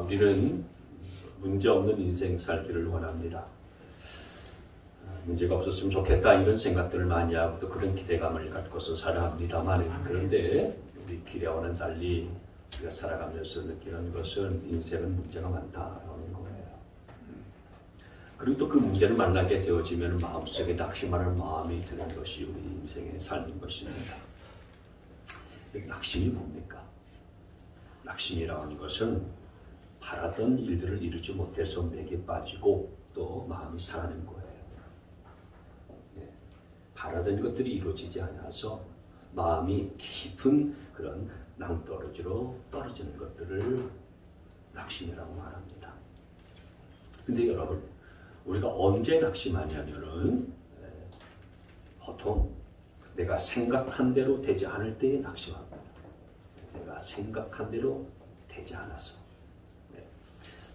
우리는 문제없는 인생 살기를 원합니다. 문제가 없었으면 좋겠다 이런 생각들을 많이 하고 또 그런 기대감을 갖고서 살아야 합니다만, 그런데 우리 기대와는 달리 우리가 살아가면서 느끼는 것은 인생은 문제가 많다라는 거예요. 그리고 또 그 문제를 만나게 되어지면 마음속에 낙심하는 마음이 드는 것이 우리 인생의 삶인 것입니다. 낙심이 뭡니까? 낙심이라는 것은 바라던 일들을 이루지 못해서 맥에 빠지고 또 마음이 상하는 거예요. 바라던 것들이 이루어지지 않아서 마음이 깊은 그런 낭떠러지로 떨어지는 것들을 낙심이라고 말합니다. 근데 여러분, 우리가 언제 낙심하냐면은 보통 내가 생각한 대로 되지 않을 때에 낙심합니다. 내가 생각한 대로 되지 않아서,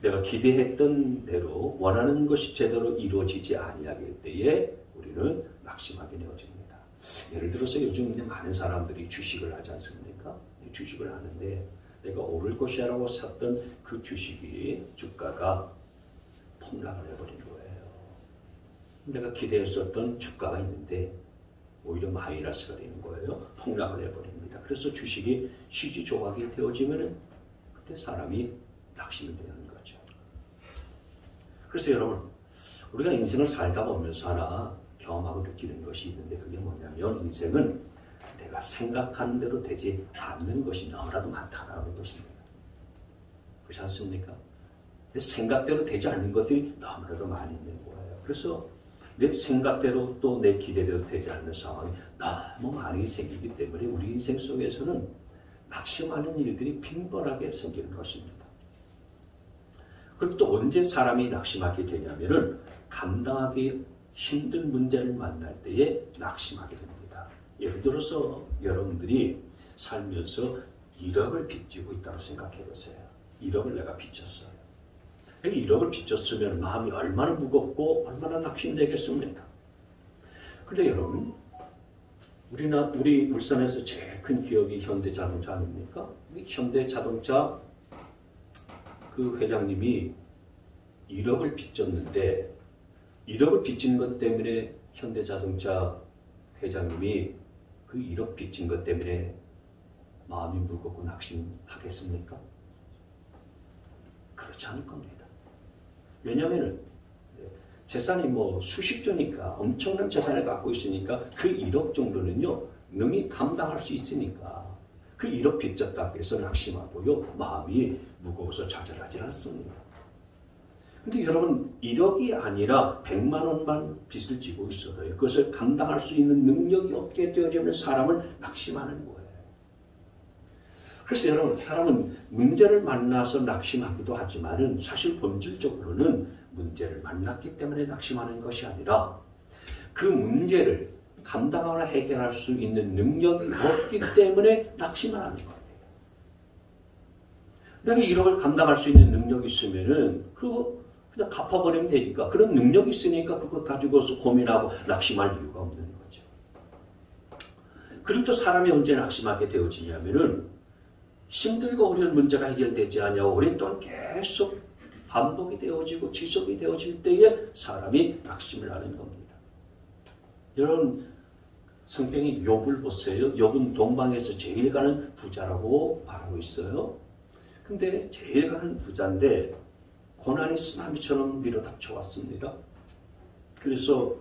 내가 기대했던 대로 원하는 것이 제대로 이루어지지 아니하길 때에 우리는 낙심하게 되어집니다. 예를 들어서 요즘 이제 많은 사람들이 주식을 하지 않습니까? 주식을 하는데 내가 오를 것이라고 샀던 그 주식이 주가가 폭락을 해버린 거예요. 내가 기대했었던 주가가 있는데 오히려 마이너스가 되는 거예요. 폭락을 해버립니다. 그래서 주식이 시지조각이 되어지면 그때 사람이 낙심이 되는 거죠. 그래서 여러분, 우리가 인생을 살다 보면서 하나 경험하고 느끼는 것이 있는데, 그게 뭐냐면 인생은 내가 생각하는 대로 되지 않는 것이 너무나도 많다라는 것입니다. 그렇지 않습니까? 내 생각대로 되지 않는 것들이 너무나도 많이 있는 거예요. 그래서 내 생각대로 또 내 기대대로 되지 않는 상황이 너무 많이 생기기 때문에 우리 인생 속에서는 낙심하는 일들이 빈번하게 생기는 것입니다. 그리고 또 언제 사람이 낙심하게 되냐면은 감당하기 힘든 문제를 만날 때에 낙심하게 됩니다. 예를 들어서 여러분들이 살면서 1억을 빚지고 있다고 생각해 보세요. 1억을 내가 빚졌어요. 1억을 빚졌으면 마음이 얼마나 무겁고 얼마나 낙심되겠습니까? 근데 여러분, 우리 울산에서 제일 큰 기업이 현대자동차 아닙니까? 현대자동차 그 회장님이 1억을 빚졌는데 1억을 빚진 것 때문에 현대자동차 회장님이 그 1억 빚진 것 때문에 마음이 무겁고 낙심하겠습니까? 그렇지 않을 겁니다. 왜냐하면 재산이 뭐 수십조니까 엄청난 재산을 갖고 있으니까 그 1억 정도는요 능히 감당할 수 있으니까 그 1억 빚졌다고 해서 낙심하고요 마음이 무거워서 좌절하지 않습니다. 근데 여러분 1억이 아니라 100만 원만 빚을 지고 있어도 그것을 감당할 수 있는 능력이 없게 되어지면 사람은 낙심하는 거예요. 그래서 여러분 사람은 문제를 만나서 낙심하기도 하지만은 사실 본질적으로는 문제를 만났기 때문에 낙심하는 것이 아니라 그 문제를 감당하거나 해결할 수 있는 능력이 없기 때문에 낙심을 하는 거예요. 내가 1억을 감당할 수 있는 능력이 있으면은 그거 그냥 갚아버리면 되니까 그런 능력이 있으니까 그거 가지고서 고민하고 낙심할 이유가 없는 거죠. 그리고 또 사람이 언제 낙심하게 되어지냐면은 힘들고 어려운 문제가 해결되지 않냐고 오랫동안 계속 반복이 되어지고 지속이 되어질 때에 사람이 낙심을 하는 겁니다. 여러분 성경이 욥을 보세요. 욥은 동방에서 제일 가는 부자라고 말하고 있어요. 근데 제일 가는 부자인데 고난이 쓰나미처럼 밀어닥쳐 왔습니다. 그래서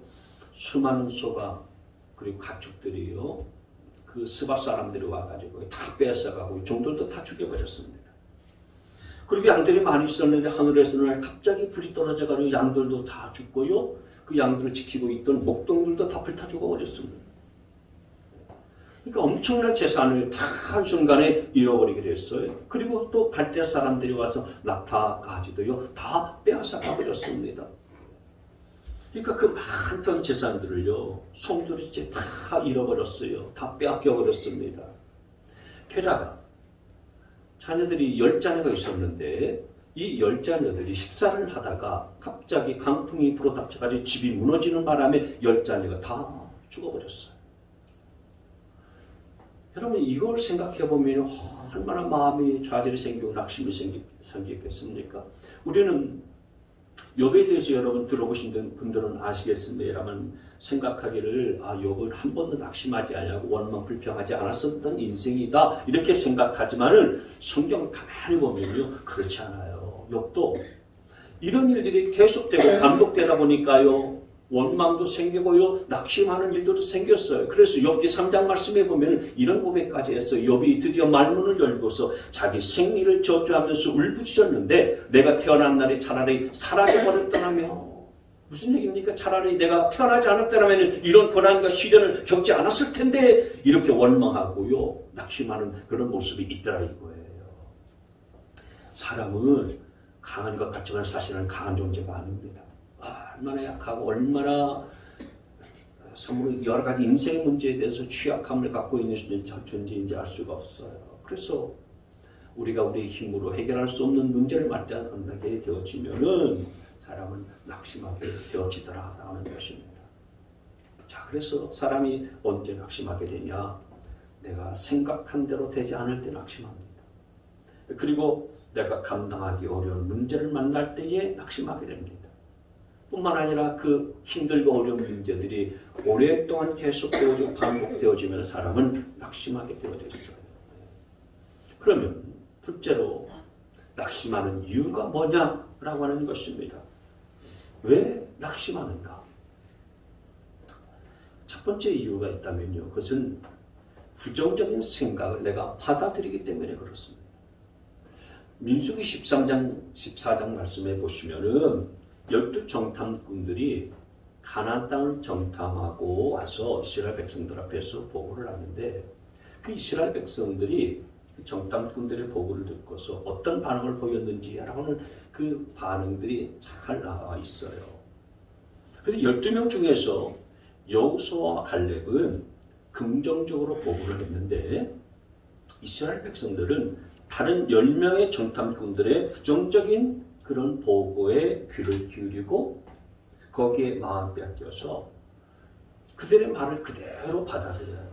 수많은 소가 그리고 가축들이요. 그 스바 사람들이 와가지고 다 빼앗아가고 종들도 다 죽여버렸습니다. 그리고 양들이 많이 있었는데 하늘에서는 갑자기 불이 떨어져가지고 양들도 다 죽고요. 그 양들을 지키고 있던 목동들도 다 불타 죽어버렸습니다. 그러니까 엄청난 재산을 다 한순간에 잃어버리게 됐어요. 그리고 또 갈대 사람들이 와서 낙타까지도요 다 빼앗아가 버렸습니다. 그러니까 그 많던 재산들을요 송들이 이제 다 잃어버렸어요. 다 빼앗겨 버렸습니다. 게다가 자녀들이 10자녀가 있었는데 이 10자녀들이 식사를 하다가 갑자기 강풍이 불어닥쳐가지고 집이 무너지는 바람에 10자녀가 다 죽어버렸어요. 여러분 이걸 생각해 보면 얼마나 마음이 좌절이 생기고 낙심이 생기겠습니까? 우리는 욥에 대해서 여러분 들어보신 분들은 아시겠습니다만 생각하기를 욥은 한 번도 낙심하지 않고 원망 불평하지 않았었던 인생이다 이렇게 생각하지만은 성경 가만히 보면요 그렇지 않아요. 욥도 이런 일들이 계속되고 반복되다 보니까요 원망도 생기고요 낙심하는 일들도 생겼어요. 그래서 욥기 3장 말씀에 보면 이런 고백까지 했어요. 욥이 드디어 말문을 열고서 자기 생리를 저주하면서 울부짖었는데 내가 태어난 날이 차라리 사라져버렸더라며. 무슨 얘기입니까? 차라리 내가 태어나지 않았더라면 이런 고난과 시련을 겪지 않았을 텐데 이렇게 원망하고요 낙심하는 그런 모습이 있더라 이거예요. 사람은 강한 것 같지만 사실은 강한 존재가 아닙니다. 얼마나 약하고 얼마나 여러 가지 인생 문제에 대해서 취약함을 갖고 있는 존재인지 알 수가 없어요. 그래서 우리가 우리의 힘으로 해결할 수 없는 문제를 만나게 되어지면은 사람은 낙심하게 되어지더라라는 것입니다. 자, 그래서 사람이 언제 낙심하게 되냐? 내가 생각한 대로 되지 않을 때 낙심합니다. 그리고 내가 감당하기 어려운 문제를 만날 때에 낙심하게 됩니다. 뿐만 아니라 그 힘들고 어려운 문제들이 오랫동안 계속되어지고 반복되어지면 사람은 낙심하게 되어져 있어요. 그러면 둘째로 낙심하는 이유가 뭐냐라고 하는 것입니다. 왜 낙심하는가? 첫 번째 이유가 있다면요. 그것은 부정적인 생각을 내가 받아들이기 때문에 그렇습니다. 민수기 14장 말씀해 보시면은 12정탐꾼들이 가나안 땅을 정탐하고 와서 이스라엘 백성들 앞에서 보고를 하는데 그 이스라엘 백성들이 정탐꾼들의 보고를 듣고서 어떤 반응을 보였는지라고 하는 그 반응들이 잘 나와 있어요. 그런데 12명 중에서 여호수아와 갈렙은 긍정적으로 보고를 했는데 이스라엘 백성들은 다른 10명의 정탐꾼들의 부정적인 그런 보고에 귀를 기울이고 거기에 마음 뺏겨서 그들의 말을 그대로 받아들여요.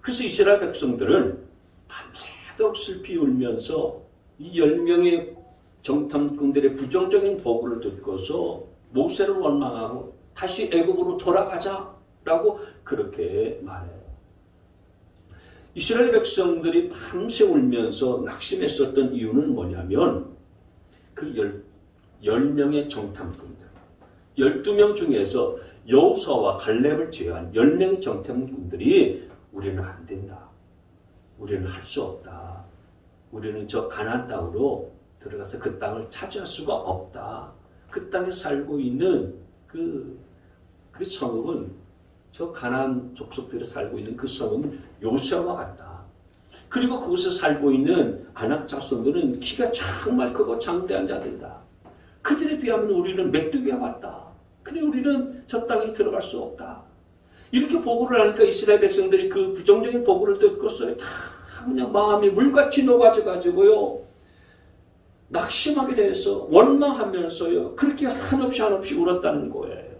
그래서 이스라엘 백성들은 밤새도록 슬피 울면서 이 10명의 정탐꾼들의 부정적인 보고를 듣고서 모세를 원망하고 다시 애굽으로 돌아가자라고 그렇게 말해요. 이스라엘 백성들이 밤새 울면서 낙심했었던 이유는 뭐냐면 그 10명의 정탐꾼들 12명 중에서 여호수아와 갈렙을 제외한 10명의 정탐꾼들이 우리는 안 된다. 우리는 할 수 없다. 우리는 저 가나안 땅으로 들어가서 그 땅을 차지할 수가 없다. 그 땅에 살고 있는 그 성읍은 저 가나안 족속들이 살고 있는 그 성읍은 요새와 같다. 그리고 거기서 살고 있는 아낙 자손들은 키가 정말 크고 장대한 자들이다. 그들에 비하면 우리는 메뚜기와 같다. 그래 우리는 저 땅에 들어갈 수 없다. 이렇게 보고를 하니까 이스라엘 백성들이 그 부정적인 보고를 듣고서 다 그냥 마음이 물같이 녹아져가지고요. 낙심하게 돼서 원망하면서요. 그렇게 한없이 울었다는 거예요.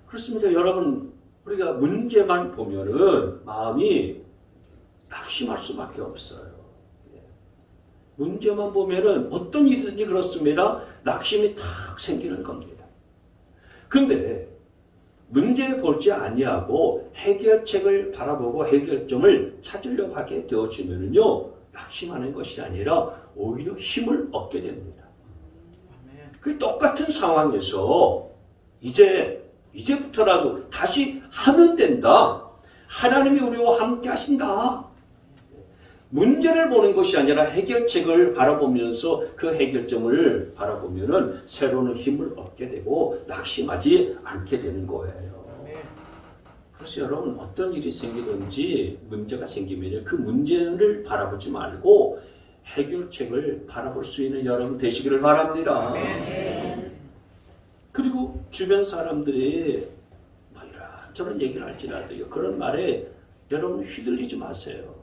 그렇습니다. 여러분 우리가 문제만 보면은 마음이 낙심할 수밖에 없어요. 문제만 보면은 어떤 일이든지 그렇습니다. 낙심이 탁 생기는 겁니다. 그런데 문제에 보지 아니하고 해결책을 바라보고 해결점을 찾으려고 하게 되어지면요 낙심하는 것이 아니라 오히려 힘을 얻게 됩니다. 그 똑같은 상황에서 이제부터라도 다시 하면 된다. 하나님이 우리와 함께 하신다. 문제를 보는 것이 아니라 해결책을 바라보면서 그 해결점을 바라보면은 새로운 힘을 얻게 되고 낙심하지 않게 되는 거예요. 그래서 여러분 어떤 일이 생기든지 문제가 생기면 그 문제를 바라보지 말고 해결책을 바라볼 수 있는 여러분 되시기를 바랍니다. 그리고 주변 사람들이 저런 얘기를 할지라도 그런 말에 여러분 휘둘리지 마세요.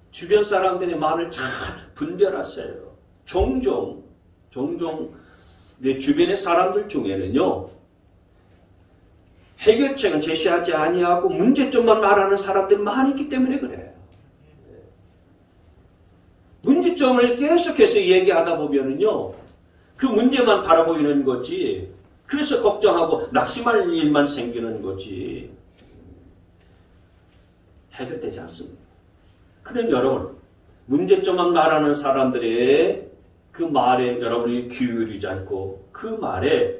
주변 사람들의 말을 잘 분별하세요. 종종 내 주변의 사람들 중에는요 해결책은 제시하지 아니하고 문제점만 말하는 사람들이 많이 있기 때문에 그래요. 문제점을 계속해서 얘기하다 보면은요, 그 문제만 바라보이는 거지, 그래서 걱정하고 낙심할 일만 생기는 거지, 해결되지 않습니다. 그럼 여러분, 문제점만 말하는 사람들의 그 말에 여러분이 기울이지 않고 그 말에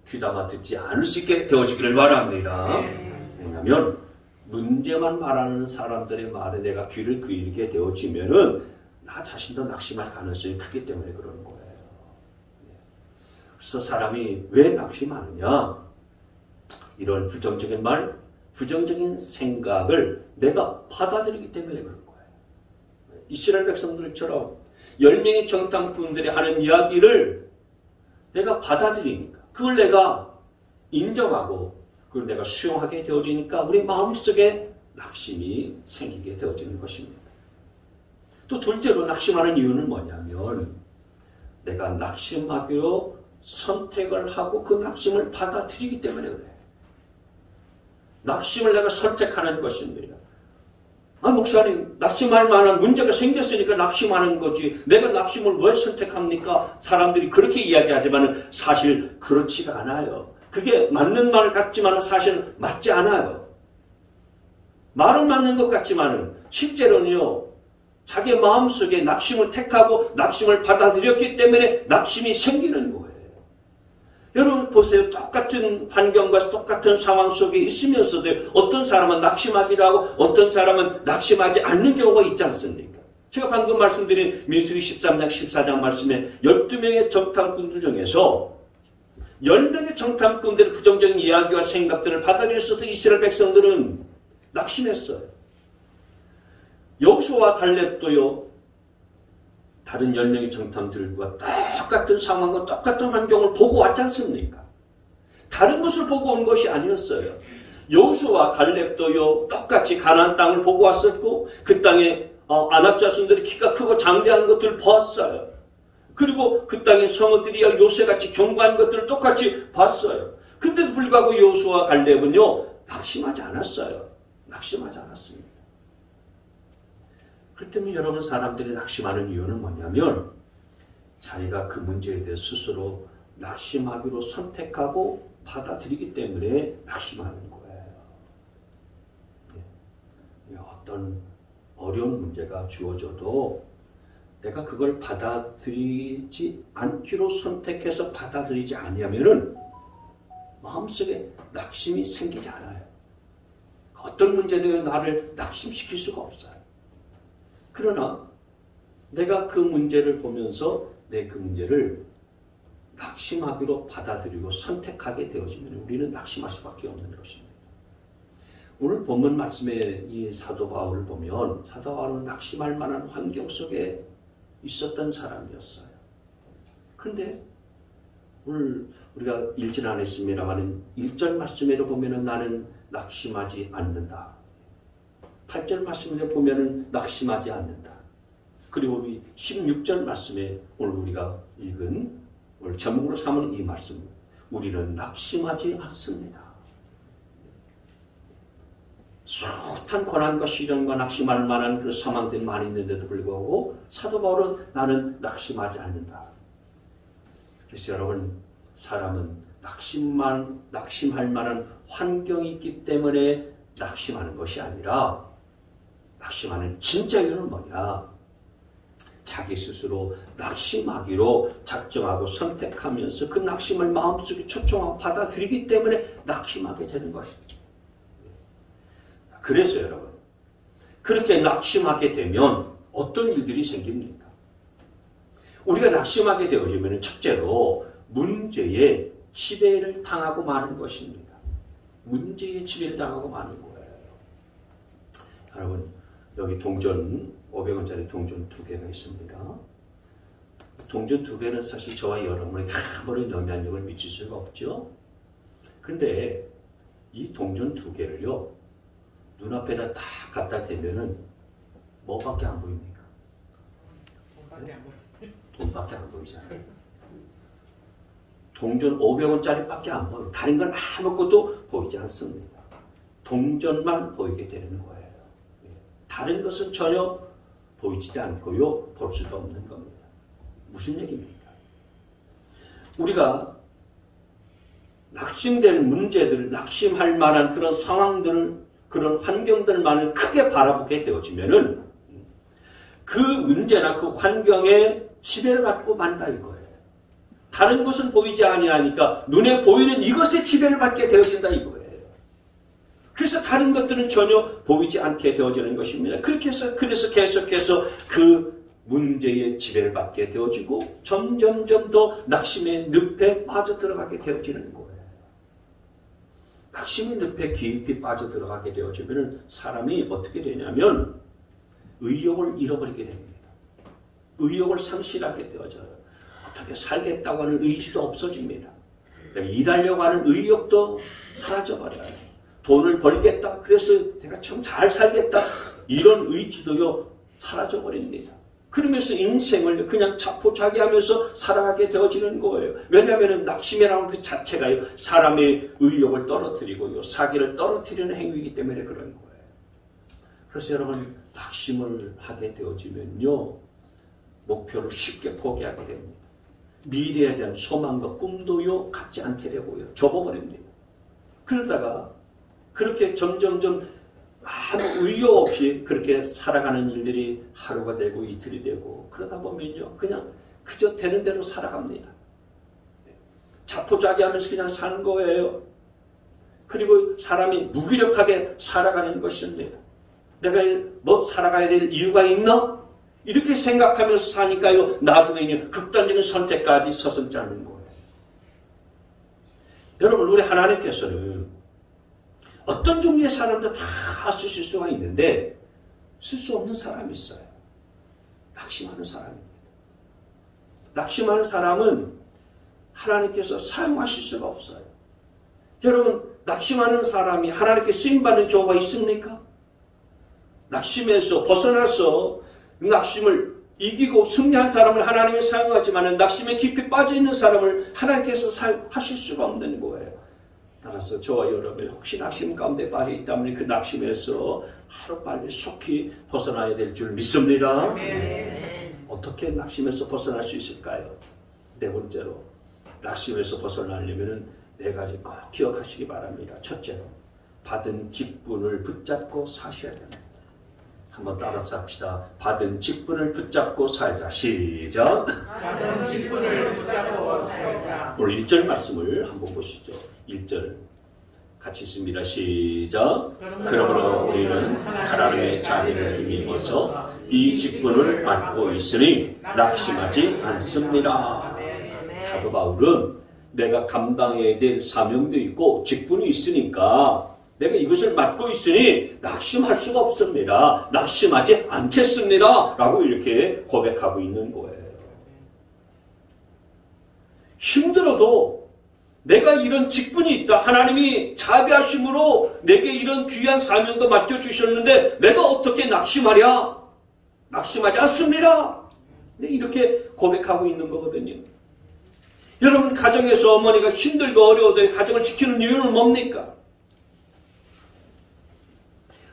귀담아 듣지 않을 수 있게 되어지기를 바랍니다. 왜냐하면 문제만 말하는 사람들의 말에 내가 귀를 기울이게 되어지면은 나 자신도 낙심할 가능성이 크기 때문에 그러는 거예요. 그래서 사람이 왜 낙심하느냐? 이런 부정적인 말, 부정적인 생각을 내가 받아들이기 때문에 그런 거예요. 이스라엘 백성들처럼 10명의 정탐꾼들이 하는 이야기를 내가 받아들이니까, 그걸 내가 인정하고 그걸 내가 수용하게 되어지니까 우리 마음속에 낙심이 생기게 되어지는 것입니다. 또 둘째로 낙심하는 이유는 뭐냐면 내가 낙심하기로 선택을 하고 그 낙심을 받아들이기 때문에 그래요. 낙심을 내가 선택하는 것입니다. 아, 목사님, 낙심할 만한 문제가 생겼으니까 낙심하는 거지. 내가 낙심을 왜 선택합니까? 사람들이 그렇게 이야기하지만 사실 그렇지가 않아요. 그게 맞는 말 같지만 사실 맞지 않아요. 말은 맞는 것 같지만 실제로는요, 자기 마음속에 낙심을 택하고 낙심을 받아들였기 때문에 낙심이 생기는 거예요. 여러분 보세요. 똑같은 환경과 똑같은 상황 속에 있으면서도 어떤 사람은 낙심하기도 하고 어떤 사람은 낙심하지 않는 경우가 있지 않습니까? 제가 방금 말씀드린 민수기 13장 14장 말씀에 12명의 정탐꾼들 중에서 10명의 정탐꾼들의 부정적인 이야기와 생각들을 받아들였어도 이스라엘 백성들은 낙심했어요. 여호수아와 갈렙도요, 다른 10명의 정탐들과 똑같은 상황과 똑같은 환경을 보고 왔지 않습니까? 다른 것을 보고 온 것이 아니었어요. 여호수아와 갈렙도요, 똑같이 가나안 땅을 보고 왔었고 그 땅에 아낙 자손들이 키가 크고 장대한 것들을 보았어요. 그리고 그 땅의 성읍들이야 요새같이 견고한 것들을 똑같이 봤어요. 그런데도 불구하고 여호수아와 갈렙은요, 낙심하지 않았어요. 낙심하지 않았습니다. 그렇기 때문에 여러분, 사람들이 낙심하는 이유는 뭐냐면 자기가 그 문제에 대해 스스로 낙심하기로 선택하고 받아들이기 때문에 낙심하는 거예요. 어떤 어려운 문제가 주어져도 내가 그걸 받아들이지 않기로 선택해서 받아들이지 않으면은 마음속에 낙심이 생기지 않아요. 어떤 문제도 나를 낙심시킬 수가 없어요. 그러나 내가 그 문제를 보면서 내 그 문제를 낙심하기로 받아들이고 선택하게 되어지면 우리는 낙심할 수밖에 없는 것입니다. 오늘 본문 말씀에 이 사도 바울을 보면 사도 바울은 낙심할 만한 환경 속에 있었던 사람이었어요. 그런데 오늘 우리가 읽진 않았습니다만 1절 말씀에도 보면 나는 낙심하지 않는다. 8절 말씀에 보면 낙심하지 않는다. 그리고 우리 16절 말씀에 오늘 우리가 읽은 오늘 제목으로 삼은 이 말씀, 우리는 낙심하지 않습니다. 숱한 고난과 시련과 낙심할 만한 그 상황들이 많이 있는데도 불구하고 사도 바울은 나는 낙심하지 않는다. 그래서 여러분, 사람은 낙심할 만한 환경이 있기 때문에 낙심하는 것이 아니라 낙심하는 진짜 이유는 뭐냐? 자기 스스로 낙심하기로 작정하고 선택하면서 그 낙심을 마음속에 초청하고 받아들이기 때문에 낙심하게 되는 것입니다. 그래서 여러분, 그렇게 낙심하게 되면 어떤 일들이 생깁니까? 우리가 낙심하게 되어지면 첫째로 문제에 지배를 당하고 마는 것입니다. 문제에 지배를 당하고 마는 거예요. 여러분, 여기 동전 500원짜리 동전 2개가 있습니다. 동전 2개는 사실 저와 여러분에게 아무런 영향력을 미칠 수가 없죠. 그런데 이 동전 2개를요, 눈앞에다 딱 갖다 대면은 뭐밖에 안 보입니까? 돈밖에 안 보이잖아요. 동전 500원짜리밖에 안 보여요. 다른 건 아무것도 보이지 않습니다. 동전만 보이게 되는 거예요. 다른 것은 전혀 보이지 않고요. 볼 수도 없는 겁니다. 무슨 얘기입니까? 우리가 낙심되는 문제들, 낙심할 만한 그런 상황들, 그런 환경들만을 크게 바라보게 되어지면은 그 문제나 그 환경에 지배를 받고 만다 이거예요. 다른 것은 보이지 아니하니까 눈에 보이는 이것에 지배를 받게 되어진다 이거예요. 그래서 다른 것들은 전혀 보이지 않게 되어지는 것입니다. 그래서 계속해서 그 문제에 지배를 받게 되어지고 점점점 더 낙심의 늪에 빠져들어가게 되어지는 거예요. 낙심의 늪에 깊이 빠져들어가게 되어지면 사람이 어떻게 되냐면 의욕을 잃어버리게 됩니다. 의욕을 상실하게 되어져요. 어떻게 살겠다고 하는 의지도 없어집니다. 일하려고 하는 의욕도 사라져버려요. 돈을 벌겠다. 그래서 내가 참 잘 살겠다. 이런 의지도요 사라져버립니다. 그러면서 인생을 그냥 자포자기하면서 살아가게 되어지는 거예요. 왜냐하면 낙심이라는 그 자체가요 사람의 의욕을 떨어뜨리고요 사기를 떨어뜨리는 행위이기 때문에 그런 거예요. 그래서 여러분 낙심을 하게 되어지면요 목표를 쉽게 포기하게 됩니다. 미래에 대한 소망과 꿈도요 갖지 않게 되고요 접어버립니다. 그러다가 그렇게 점점점 아무 의욕 없이 그렇게 살아가는 일들이 하루가 되고 이틀이 되고 그러다 보면요 그냥 그저 되는 대로 살아갑니다. 자포자기하면서 그냥 사는 거예요. 그리고 사람이 무기력하게 살아가는 것입니다. 내가 뭐 살아가야 될 이유가 있나? 이렇게 생각하면서 사니까요 나중에는 극단적인 선택까지 서슴지 않는 거예요. 여러분 우리 하나님께서는 어떤 종류의 사람도 다 쓰실 수가 있는데 쓸 수 없는 사람이 있어요. 낙심하는 사람입니다. 낙심하는 사람은 하나님께서 사용하실 수가 없어요. 여러분 낙심하는 사람이 하나님께 쓰임받는 경우가 있습니까? 낙심에서 벗어나서 낙심을 이기고 승리한 사람을 하나님이 사용하지만 낙심에 깊이 빠져있는 사람을 하나님께서 사용하실 수가 없는 거예요. 따라서 저와 여러분이 혹시 낙심 가운데 빠져 있다면 그 낙심에서 하루빨리 속히 벗어나야 될 줄 믿습니다. 어떻게 낙심에서 벗어날 수 있을까요? 네 번째로 낙심에서 벗어나려면 네 가지 꼭 기억하시기 바랍니다. 첫째로 받은 직분을 붙잡고 사셔야 됩니다. 한번 따라서 합시다. 받은 직분을 붙잡고 살자. 시작. 받은 직분을 붙잡고 살자. 오늘 1절 말씀을 한번 보시죠. 1절 같이 있습니다. 시작. 그러므로 우리는 하나님의 자비를 힘입어서 이 직분을 받고 있으니 낙심하지 않습니다. 사도 바울은 내가 감당해야 될 사명도 있고 직분이 있으니까 내가 이것을 맡고 있으니 낙심할 수가 없습니다. 낙심하지 않겠습니다. 라고 이렇게 고백하고 있는 거예요. 힘들어도 내가 이런 직분이 있다. 하나님이 자비하심으로 내게 이런 귀한 사명도 맡겨주셨는데 내가 어떻게 낙심하랴? 낙심하지 않습니다. 이렇게 고백하고 있는 거거든요. 여러분 가정에서 어머니가 힘들고 어려워도 가정을 지키는 이유는 뭡니까?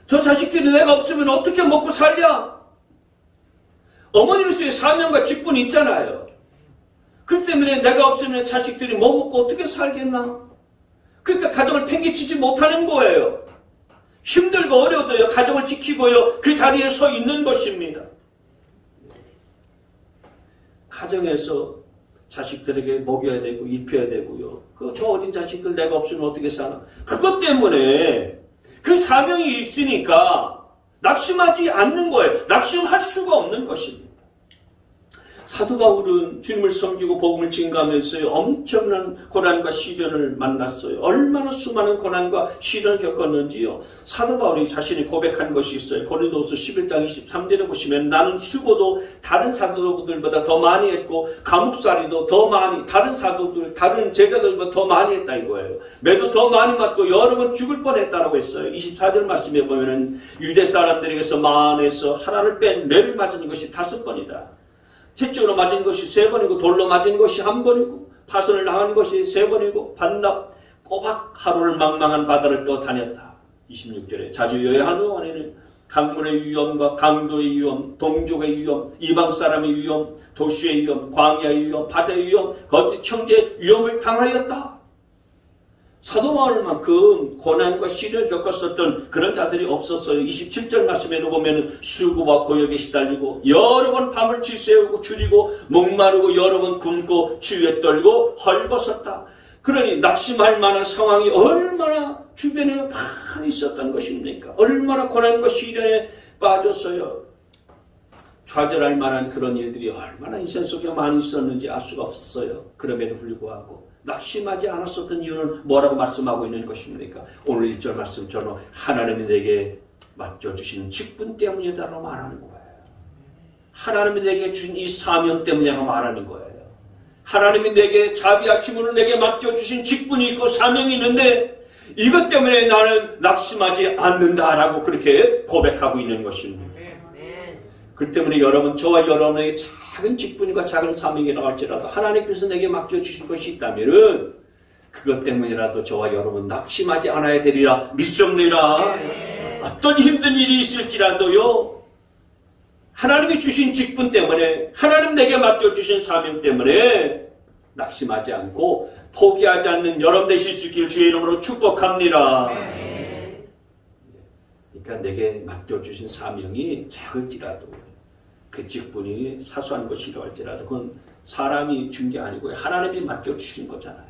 저 자식들이 내가 없으면 어떻게 먹고 살랴? 어머니로서의 사명과 직분이 있잖아요. 그렇기 때문에 내가 없으면 자식들이 뭐 먹고 어떻게 살겠나? 그러니까 가정을 팽개치지 못하는 거예요. 힘들고 어려워도요, 가정을 지키고요, 그 자리에 서 있는 것입니다. 가정에서 자식들에게 먹여야 되고 입혀야 되고요. 저 어린 자식들 내가 없으면 어떻게 사나? 그것 때문에 그 사명이 있으니까 낙심하지 않는 거예요. 낙심할 수가 없는 것입니다. 사도 바울은 주님을 섬기고 복음을 증거하면서 엄청난 고난과 시련을 만났어요. 얼마나 수많은 고난과 시련을 겪었는지요. 사도 바울이 자신이 고백한 것이 있어요. 고린도후서 11장 23절에 보시면 나는 수고도 다른 사도들보다 더 많이 했고 감옥살이도 더 많이 다른 사도들, 다른 제자들보다 더 많이 했다 이거예요. 매도 더 많이 맞고 여러 번 죽을 뻔했다라고 했어요. 24절 말씀에 보면은 유대 사람들에게서 만에서 하나를 뺀 뇌를 맞은 것이 5번이다. 채찍으로 맞은 것이 3번이고 돌로 맞은 것이 1번이고 파선을 당한 것이 3번이고 반납 꼬박 하루를 망망한 바다를 또 다녔다. 26절에 자주 여행하는 동안에는 강물의 위험과 강도의 위험, 동족의 위험, 이방 사람의 위험, 도시의 위험, 광야의 위험, 바다의 위험, 거짓 형제의 위험을 당하였다. 사도 바울만큼 고난과 시련을 겪었었던 그런 자들이 없었어요. 27절 말씀에도 보면 수고와 고역에 시달리고 여러 번 밤을 지새우고 줄이고 목마르고 여러 번 굶고 추위에 떨고 헐벗었다. 그러니 낙심할 만한 상황이 얼마나 주변에 많이 있었던 것입니까? 얼마나 고난과 시련에 빠졌어요. 좌절할 만한 그런 일들이 얼마나 인생 속에 많이 있었는지 알 수가 없었어요. 그럼에도 불구하고 낙심하지 않았었던 이유는 뭐라고 말씀하고 있는 것입니까? 오늘 1절 말씀처럼 하나님이 내게 맡겨주신 직분 때문이다라고 말하는 거예요. 하나님이 내게 주신 이 사명 때문에 말하는 거예요. 하나님이 내게 자비하심으로 내게 맡겨주신 직분이 있고 사명이 있는데 이것 때문에 나는 낙심하지 않는다라고 그렇게 고백하고 있는 것입니다. 그 때문에 여러분, 저와 여러분에게 작은 직분과 작은 사명이라고 할지라도 하나님께서 내게 맡겨주신 것이 있다면 그것 때문이라도 저와 여러분 낙심하지 않아야 되리라 믿습니다. 어떤 힘든 일이 있을지라도요, 하나님이 주신 직분 때문에, 하나님 내게 맡겨주신 사명 때문에 낙심하지 않고 포기하지 않는 여러분 되실 수 있기를 주의 이름으로 축복합니다. 그러니까 내게 맡겨주신 사명이 작을지라도, 그 직분이 사소한 것이라 할지라도 그건 사람이 준 게 아니고 하나님이 맡겨주신 거잖아요.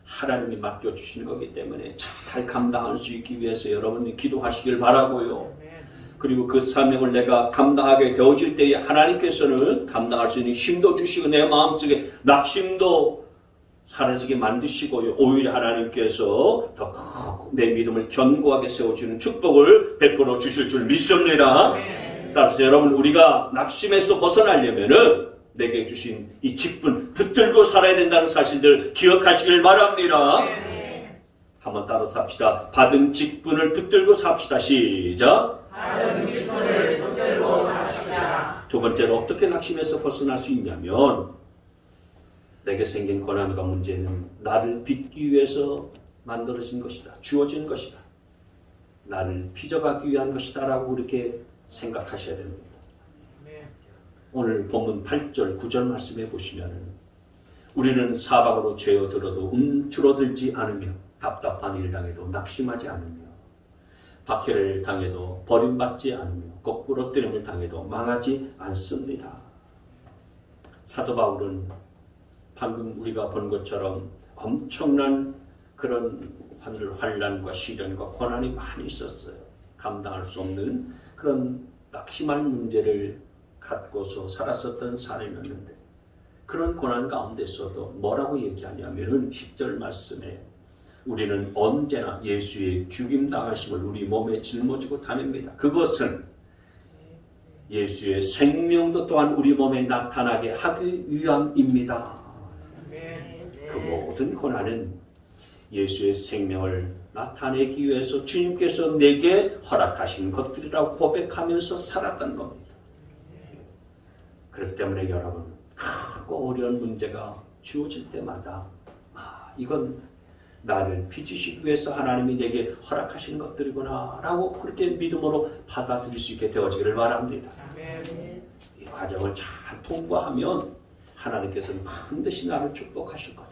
하나님이 맡겨주신 거기 때문에 잘 감당할 수 있기 위해서 여러분이 기도하시길 바라고요. 그리고 그 사명을 내가 감당하게 되어질 때에 하나님께서는 감당할 수 있는 힘도 주시고 내 마음속에 낙심도 사라지게 만드시고요. 오히려 하나님께서 더 내 믿음을 견고하게 세워주는 축복을 베풀어 주실 줄 믿습니다. 따라서 여러분, 우리가 낙심에서 벗어나려면은 내게 주신 이 직분 붙들고 살아야 된다는 사실들 기억하시길 바랍니다. 한번 따라서 합시다. 받은 직분을 붙들고 삽시다. 시작. 받은 직분을 붙들고 삽시다. 두 번째로 어떻게 낙심에서 벗어날 수 있냐면, 내게 생긴 고난과 문제는 나를 빚기 위해서 만들어진 것이다. 주어진 것이다. 나를 빚어가기 위한 것이다 라고 이렇게 생각하셔야 됩니다. 오늘 본문 8절 9절 말씀해 보시면 우리는 사방으로 죄어들어도 움츠러들지 않으며 답답한 일 당해도 낙심하지 않으며 박해를 당해도 버림받지 않으며 거꾸로 뜨림을 당해도 망하지 않습니다. 사도 바울은 방금 우리가 본 것처럼 엄청난 그런 환란과 시련과 고난이 많이 있었어요. 감당할 수 없는 그런 낙심할 문제를 갖고서 살았었던 사람이었는데, 그런 고난 가운데서도 뭐라고 얘기하냐면은 10절 말씀에 우리는 언제나 예수의 죽임당하심을 우리 몸에 짊어지고 다닙니다. 그것은 예수의 생명도 또한 우리 몸에 나타나게 하기 위함입니다. 그 모든 고난은 예수의 생명을 나타내기 위해서 주님께서 내게 허락하신 것들이라고 고백하면서 살았던 겁니다. 그렇기 때문에 여러분, 크고 어려운 문제가 주어질 때마다 이건 나를 빚으시기 위해서 하나님이 내게 허락하신 것들이구나 라고 그렇게 믿음으로 받아들일 수 있게 되어지기를 바랍니다. 이 과정을 잘 통과하면 하나님께서는 반드시 나를 축복하실 거다.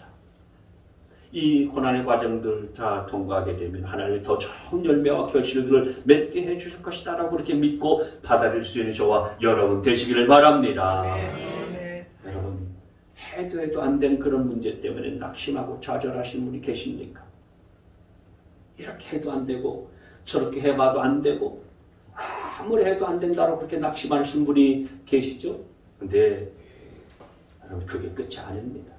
이 고난의 과정들 다 통과하게 되면 하나님이 더 좋은 열매와 결실들을 맺게 해주실 것이다 라고 그렇게 믿고 받아들일 수 있는 저와 여러분 되시기를 바랍니다. 여러분, 해도 안 되는 그런 문제 때문에 낙심하고 좌절하시는 분이 계십니까? 이렇게 해도 안 되고 저렇게 해봐도 안 되고 아무리 해도 안 된다고 그렇게 낙심하시는 분이 계시죠? 근데 여러분, 그게 끝이 아닙니다.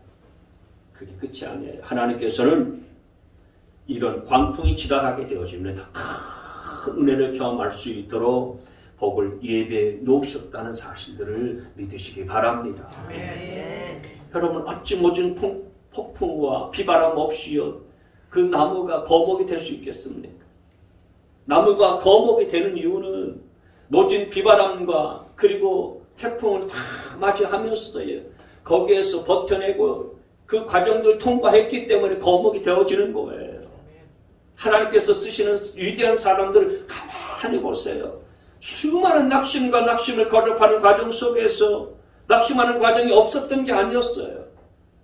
그게 끝이 아니에요. 하나님께서는 이런 광풍이 지나가게 되어지면 더 큰 은혜를 경험할 수 있도록 복을 예배해 놓으셨다는 사실들을 믿으시기 바랍니다. 여러분, 어찌 모진 폭풍과 비바람 없이요 그 나무가 거목이 될 수 있겠습니까? 나무가 거목이 되는 이유는 모진 비바람과 그리고 태풍을 다 맞이하면서도 거기에서 버텨내고 그 과정들 통과했기 때문에 거목이 되어지는 거예요. 하나님께서 쓰시는 위대한 사람들을 가만히 보세요. 수많은 낙심과 낙심을 거듭하는 과정 속에서 낙심하는 과정이 없었던 게 아니었어요.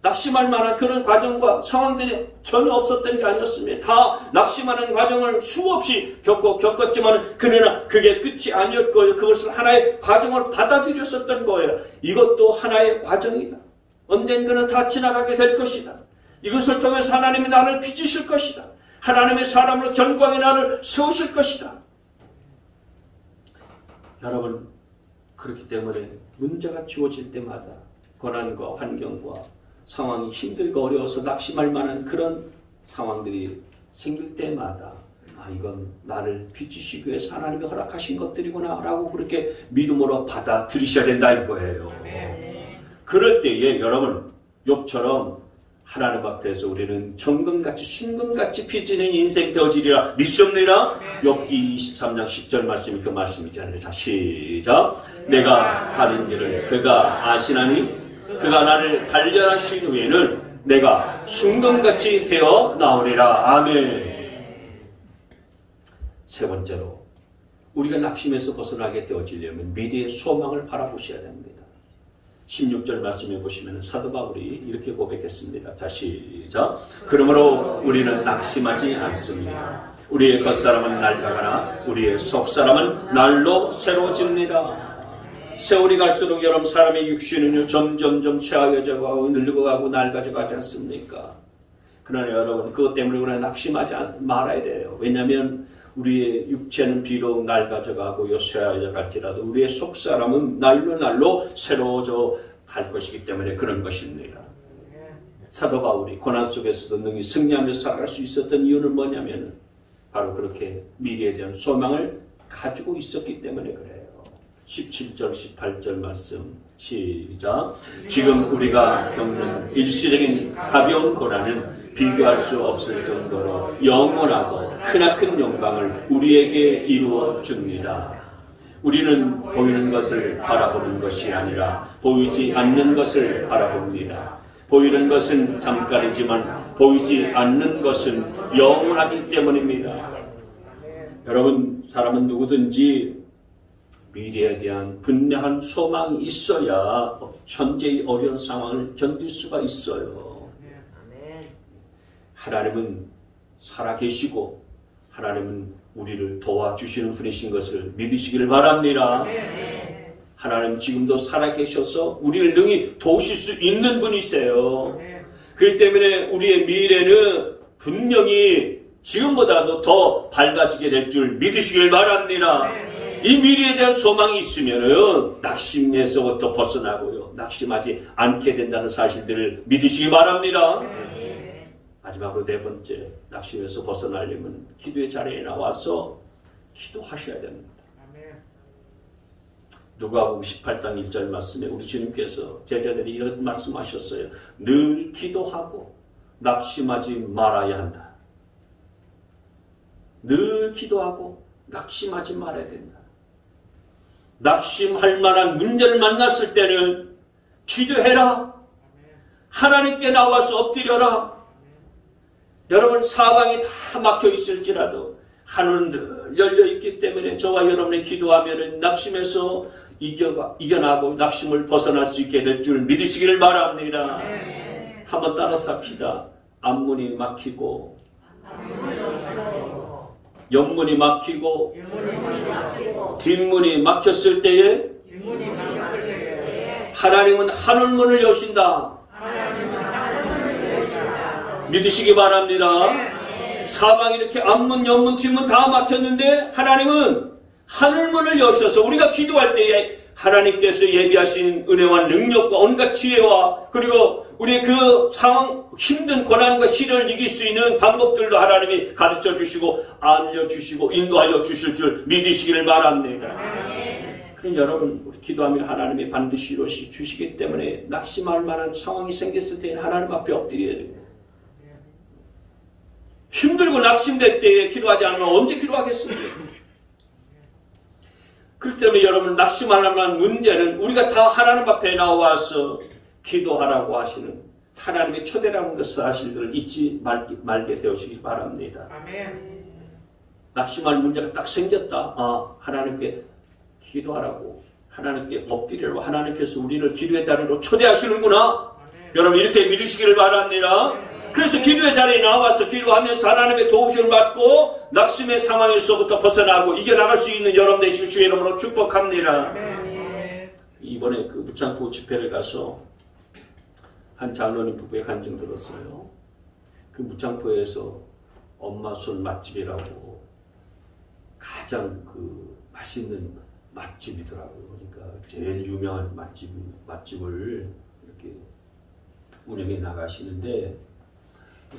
낙심할 만한 그런 과정과 상황들이 전혀 없었던 게 아니었습니다. 다 낙심하는 과정을 수없이 겪었지만 그러나 그게 끝이 아니었고요. 그것을 하나의 과정을 받아들였었던 거예요. 이것도 하나의 과정이다. 언젠가는 다 지나가게 될 것이다. 이것을 통해서 하나님이 나를 빚으실 것이다. 하나님의 사람으로 견고하게 나를 세우실 것이다. 여러분, 그렇기 때문에 문제가 주어질 때마다 고난과 환경과 상황이 힘들고 어려워서 낙심할 만한 그런 상황들이 생길 때마다 이건 나를 빚으시기 위해서 하나님이 허락하신 것들이구나 라고 그렇게 믿음으로 받아들이셔야 된다 이거예요. 그럴 때에 여러분, 욥처럼 하나님 앞에서 우리는 정금같이 순금같이 빚지는 인생 되어지리라 믿습니다. 욥기 23장 10절 말씀이 그 말씀이잖아요. 자, 시작. 내가 가는 길을 그가 아시나니 그가 나를 단련하신 후에는 내가 순금같이 되어 나오리라. 아멘. 세 번째로 우리가 낙심에서 벗어나게 되어지려면 미래의 소망을 바라보셔야 됩니다. 16절 말씀해 보시면 사도 바울이 이렇게 고백했습니다. 자, 시작. 그러므로 우리는 낙심하지 않습니다. 우리의 겉사람은 낡아가나 우리의 속사람은 날로 새로워집니다. 세월이 갈수록 여러분 사람의 육신은 점점점 쇠하여져 가고 늙어가고 낡아져 가지 않습니까? 그러나 여러분 그것 때문에 우리가 낙심하지 말아야 돼요. 왜냐하면 우리의 육체는 비록 낡아져 가고 쇠하여져 갈지라도 우리의 속사람은 날로 새로워져 갈 것이기 때문에 그런 것입니다. 사도 바울이 고난 속에서도 능히 승리하며 살아갈 수 있었던 이유는 뭐냐면 바로 그렇게 미래에 대한 소망을 가지고 있었기 때문에 그래요. 17절 18절 말씀 시작. 지금 우리가 겪는 일시적인 가벼운 고난은 비교할 수 없을 정도로 영원하고 크나큰 영광을 우리에게 이루어 줍니다. 우리는 보이는 것을 바라보는 것이 아니라 보이지 않는 것을 바라봅니다. 보이는 것은 잠깐이지만 보이지 않는 것은 영원하기 때문입니다. 여러분, 사람은 누구든지 미래에 대한 분명한 소망이 있어야 현재의 어려운 상황을 견딜 수가 있어요. 하나님은 살아계시고 하나님은 우리를 도와주시는 분이신 것을 믿으시기를 바랍니다. 하나님 지금도 살아계셔서 우리를 능히 도우실 수 있는 분이세요. 그렇기 때문에 우리의 미래는 분명히 지금보다도 더 밝아지게 될 줄 믿으시길 바랍니다. 이 미래에 대한 소망이 있으면은 낙심에서부터 벗어나고요. 낙심하지 않게 된다는 사실들을 믿으시기 바랍니다. 마지막으로 네 번째, 낙심에서 벗어나려면 기도의 자리에 나와서 기도하셔야 됩니다. 누가복음 18장 1절 말씀에 우리 주님께서 제자들이 이런 말씀하셨어요. 늘 기도하고 낙심하지 말아야 한다. 늘 기도하고 낙심하지 말아야 된다. 낙심할 만한 문제를 만났을 때는 기도해라. 하나님께 나와서 엎드려라. 여러분 사방이 다 막혀 있을지라도 하늘은 늘 열려 있기 때문에 저와 여러분이 기도하면 낙심에서 이겨나고 낙심을 벗어날 수 있게 될 줄 믿으시기를 바랍니다. 한번 따라서 합시다. 앞문이 막히고 옆문이 막히고 뒷문이 막혔을 때에 하나님은 하늘문을 여신다. 믿으시기 바랍니다. 사방이 이렇게 앞문, 옆문, 뒷문 다 막혔는데 하나님은 하늘문을 여셔서 우리가 기도할 때에 하나님께서 예비하신 은혜와 능력과 온갖 지혜와 그리고 우리의 그 상황, 힘든 고난과 시련을 이길 수 있는 방법들도 하나님이 가르쳐 주시고 알려주시고 인도하여 주실 줄 믿으시기를 바랍니다. 그럼 여러분 우리 기도하면 하나님이 반드시 이루어 주시기 때문에 낙심할 만한 상황이 생겼을 때는 하나님 앞에 엎드려야 됩니다. 힘들고 낙심될 때에 기도하지 않으면 언제 기도하겠습니까? 그렇기 때문에 여러분 낙심할 만한 문제는 우리가 다 하나님 앞에 나와서 기도하라고 하시는 하나님의 초대라는 것을 사실들을 잊지 말게 되시기 바랍니다. 아멘. 낙심할 문제가 딱 생겼다. 하나님께 기도하라고, 하나님께 엎드리라고, 하나님께서 우리를 기도의 자리로 초대하시는구나. 여러분 이렇게 믿으시기를 바랍니다. 그래서 기도의 자리에 나와서 기도하면서 하나님의 도우심을 받고 낙심의 상황에서부터 벗어나고 이겨나갈 수 있는 여러분 되시길 주의 이름으로 축복합니다. 이번에 그 무창포 집회를 가서 한 장로님 부부의 간증 들었어요. 그 무창포에서 엄마 손 맛집이라고 가장 그 맛있는 맛집이더라고요. 그러니까 제일 유명한 맛집을 이렇게 운영해 나가시는데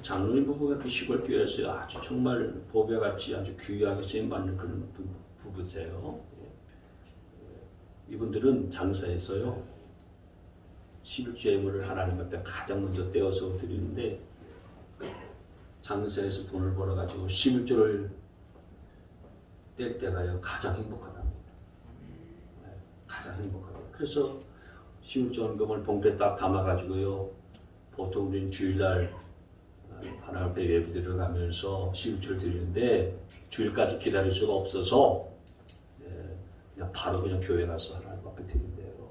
장로님 부부가 그 시골 교회에서 아주 정말 보배같이 아주 귀하게 쓰임받는 그런 부부세요. 이분들은 장사에서요 11조 예물을 하나님 앞에 가장 먼저 떼어서 드리는데 장사에서 돈을 벌어가지고 11조를 뗄 때가요 가장 행복하답니다. 가장 행복하다. 그래서 11조 헌금을 봉투에 딱 담아가지고요 보통 우리는 주일날 하나님 앞에 예배 드려가면서 11조를 드리는데 주일까지 기다릴 수가 없어서 그냥 바로 그냥 교회 가서 하나님 앞에 드린대요.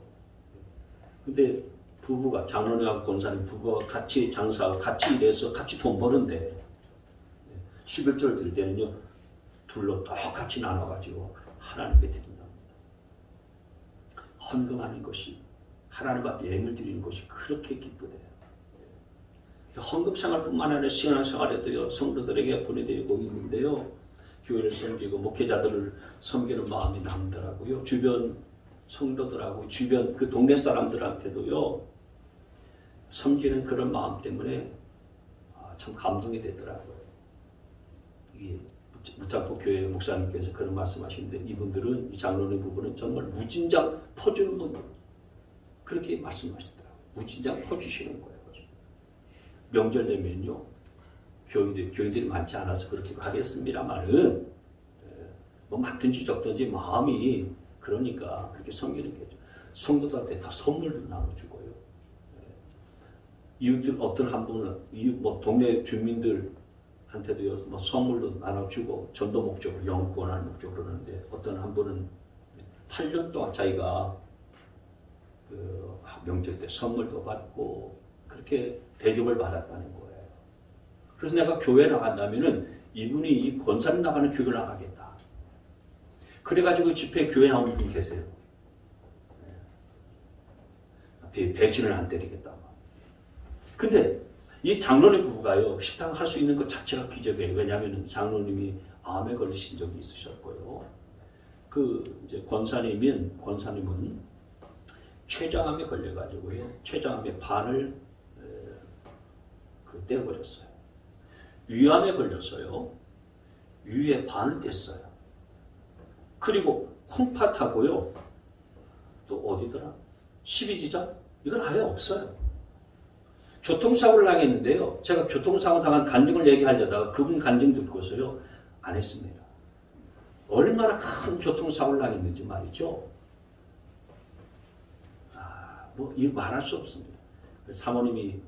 근데 부부가 장로님하고 권사님 부부가 같이 장사하고 같이 일해서 같이 돈 버는데 11조를 드릴 때는요 둘로 똑같이 나눠가지고 하나님께 드린답니다. 헌금하는 것이 하나님 앞에 예물 드리는 것이 그렇게 기쁘대요. 헌금 생활뿐만 아니라 신앙생활에도요 성도들에게 보내드리고 있는데요. 교회를 섬기고 목회자들을 섬기는 마음이 남더라고요. 주변 성도들하고 주변 그 동네 사람들한테도요 섬기는 그런 마음 때문에 참 감동이 되더라고요. 이게 무창포 교회 목사님께서 그런 말씀하시는데 이분들은 이 장로님 부부는 정말 무진장 퍼주는 분 그렇게 말씀하시더라고요. 무진장 퍼주시는 거예요. 명절 되면요 교인들이 많지 않아서 그렇게 하겠습니다만은 뭐 많든지 적든지 마음이 그러니까 그렇게 섬기는 게죠. 성도들한테 다 선물도 나눠주고요. 이웃들 어떤 한 분은 뭐 동네 주민들한테도 뭐 선물도 나눠주고 전도 목적으로 영구원하는 목적으로 그러는데 어떤 한 분은 8년 동안 자기가 그 명절 때 선물도 받고 그렇게 대접을 받았다는 거예요. 그래서 내가 교회 나간다면은 이분이 이 권사님 나가는 교회 나가겠다. 그래가지고 집회에 교회 나오는 분이 계세요. 배신을 안 때리겠다. 근데 이 장로님 부부가요 식당 할 수 있는 것 자체가 기적이에요. 왜냐하면 장로님이 암에 걸리신 적이 있으셨고요. 그 이제 권사님은 췌장암에 걸려가지고요 췌장암의 반을 떼어버렸어요. 위암에 걸렸어요. 위의 반을 뗐어요. 그리고 콩팥하고요. 또 어디더라? 12지장? 이건 아예 없어요. 교통사고를 당했는데요. 제가 교통사고 당한 간증을 얘기하려다가 그분 간증 듣고서요. 안 했습니다. 얼마나 큰 교통사고를 당했는지 말이죠. 뭐 이 말할 수 없습니다. 사모님이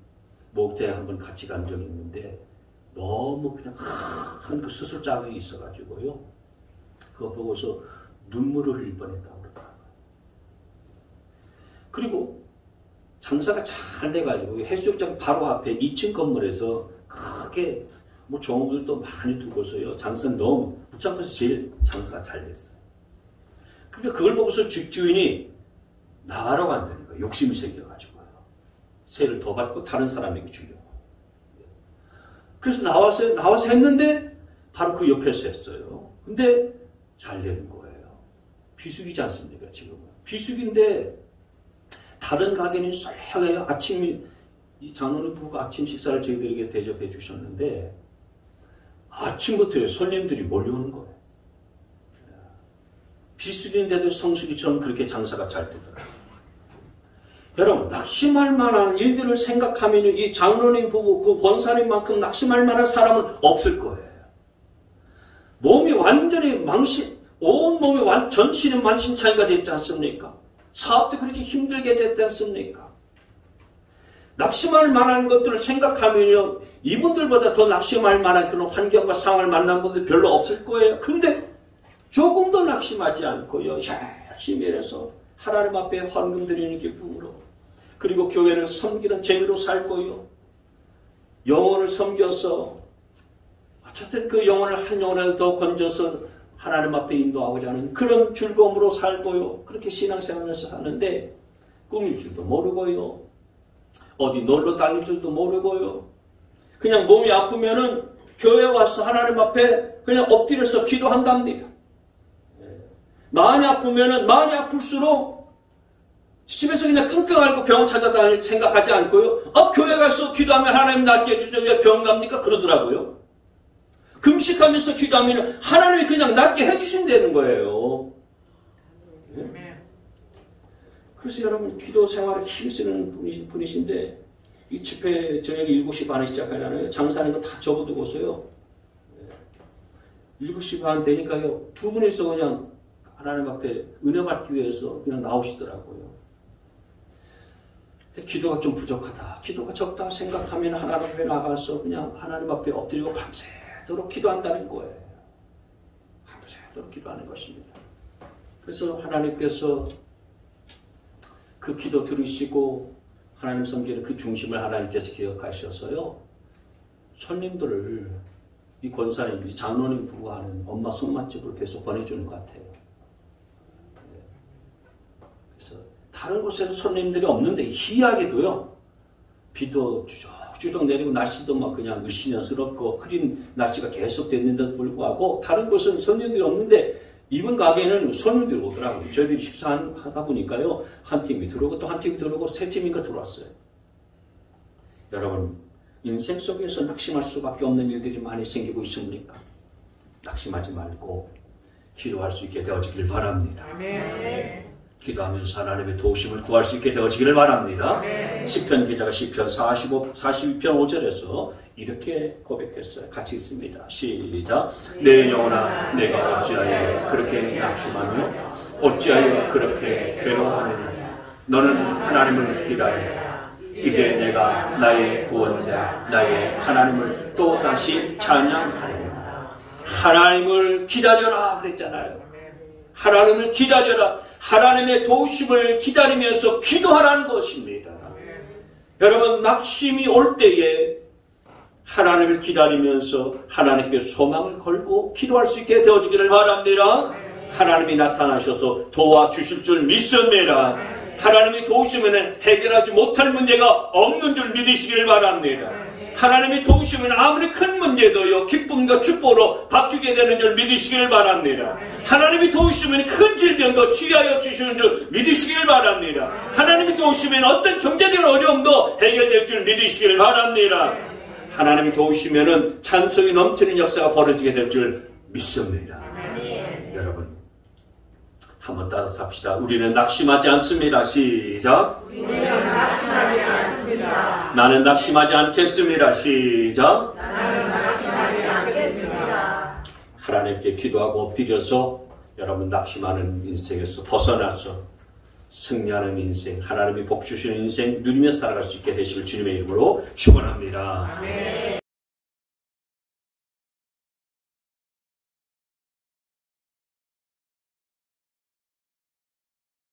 목태에 한번 같이 간 적이 있는데 너무 그냥 큰 그 수술 자국이 있어가지고요. 그거 보고서 눈물을 흘릴 뻔했다고 그러더라고요. 그리고 장사가 잘 돼가지고 해수욕장 바로 앞에 2층 건물에서 크게 뭐 종업들도 많이 두고서요. 장사는 너무 무창포에서 제일 장사가 잘 됐어요. 그러니까 그걸 보고서 주인이 나가라고 한다는 거예요. 욕심이 생겨가지고요. 세를 더 받고 다른 사람에게 주려고. 그래서 나와서 했는데 바로 그 옆에서 했어요. 근데 잘 되는 거예요. 비수기지 않습니까 지금은. 비수기인데 다른 가게는 쏠하게요. 이 장로님 부부가 아침 식사를 저희들에게 대접해 주셨는데 아침부터 손님들이 몰려오는 거예요. 비수기인데도 성수기처럼 그렇게 장사가 잘 되더라고요. 여러분 낙심할 만한 일들을 생각하면 이 장로님 부부 그 권사님만큼 낙심할 만한 사람은 없을 거예요. 몸이 완전히 온몸이 전신이 만신창이가 됐지 않습니까? 사업도 그렇게 힘들게 됐지 않습니까? 낙심할 만한 것들을 생각하면요, 이분들보다 더 낙심할 만한 그런 환경과 상황을 만난 분들 별로 없을 거예요. 그런데 조금도 낙심하지 않고요, 열심히 일해서 하나님 앞에 헌금 드리는 기쁨으로, 그리고 교회를 섬기는 재미로 살고요, 영혼을 섬겨서 어쨌든 그 영혼을 한 영혼을 더 건져서 하나님 앞에 인도하고자 하는 그런 즐거움으로 살고요, 그렇게 신앙생활에서 하는데 꿈일 줄도 모르고요, 어디 놀러 다닐 줄도 모르고요, 그냥 몸이 아프면은 교회 와서 하나님 앞에 그냥 엎드려서 기도한답니다. 많이 아프면은 많이 아플수록 집에서 그냥 끙끙 앓고 병원 찾아다닐 생각하지 않고요, 교회 가서 기도하면 하나님 낫게 해주죠, 왜 병원 갑니까? 그러더라고요. 금식하면서 기도하면 하나님이 그냥 낫게 해주신다는 거예요. 그래서 여러분, 기도 생활에 힘쓰는 분이신데, 이 집회 저녁 7시 반에 시작하잖아요. 장사하는 거 다 접어두고서요, 7시 반 되니까요, 두 분이서 그냥 하나님 앞에 은혜 받기 위해서 그냥 나오시더라고요. 기도가 좀 부족하다, 기도가 적다 생각하면 하나님 앞에 나가서 그냥 하나님 앞에 엎드리고 밤새도록 기도한다는 거예요. 밤새도록 기도하는 것입니다. 그래서 하나님께서 그 기도 들으시고 하나님 섬기는 그 중심을 하나님께서 기억하셔서요, 손님들을 이 권사님, 이 장로님 부부하는 엄마 손맛집으로 계속 보내주는 것 같아요. 그래서 다른 곳에는 손님들이 없는데 희한하게도요, 비도 주룩주룩 내리고 날씨도 막 그냥 으시년스럽고 흐린 날씨가 계속 됐는데도 불구하고 다른 곳은 손님들이 없는데 이번 가게에는 손님들이 오더라고요. 저희들이 식사하다 보니까요, 한 팀이 들어오고 또 한 팀이 들어오고 세 팀인가 들어왔어요. 여러분, 인생 속에서 낙심할 수밖에 없는 일들이 많이 생기고 있습니까? 낙심하지 말고 기도할 수 있게 되어지길 바랍니다. 아멘. 기도하면서 하나님의 도우심을 구할 수 있게 되어지기를 바랍니다. 시편 기자가 시편 42편 5절에서 이렇게 고백했어요. 같이 읽습니다. 시작. 내 영혼아, 내가 어찌하여 그렇게 낙심하며 어찌하여 그렇게 괴로워하느냐. 너는 하나님을 기다리라. 이제 내가 나의 구원자, 나의 하나님을 또다시 찬양하리라. 하나님을 기다려라 그랬잖아요. 하나님을 기다려라. 하나님의 도우심을 기다리면서 기도하라는 것입니다. 여러분, 낙심이 올 때에 하나님을 기다리면서 하나님께 소망을 걸고 기도할 수 있게 되어지기를 바랍니다. 하나님이 나타나셔서 도와주실 줄 믿습니다. 하나님이 도우시면 해결하지 못할 문제가 없는 줄 믿으시길 바랍니다. 하나님이 도우시면 아무리 큰 문제도요, 기쁨과 축복으로 바뀌게 되는 줄 믿으시길 바랍니다. 하나님이 도우시면 큰 질병도 치유하여 주시는 줄 믿으시길 바랍니다. 하나님이 도우시면 어떤 경제적인 어려움도 해결될 줄 믿으시길 바랍니다. 하나님이 도우시면 찬송이 넘치는 역사가 벌어지게 될 줄 믿습니다. 여러분, 한번 따라서 합시다. 우리는 낙심하지 않습니다. 시작. 우리는 낙심하지 않습니다. 나는 낙심하지 않겠습니다. 시작. 나는 낙심하지 않겠습니다. 하나님께 기도하고 엎드려서 여러분, 낙심하는 인생에서 벗어나서 승리하는 인생, 하나님이 복 주시는 인생 누리며 살아갈 수 있게 되시길 주님의 이름으로 축원합니다. 아멘.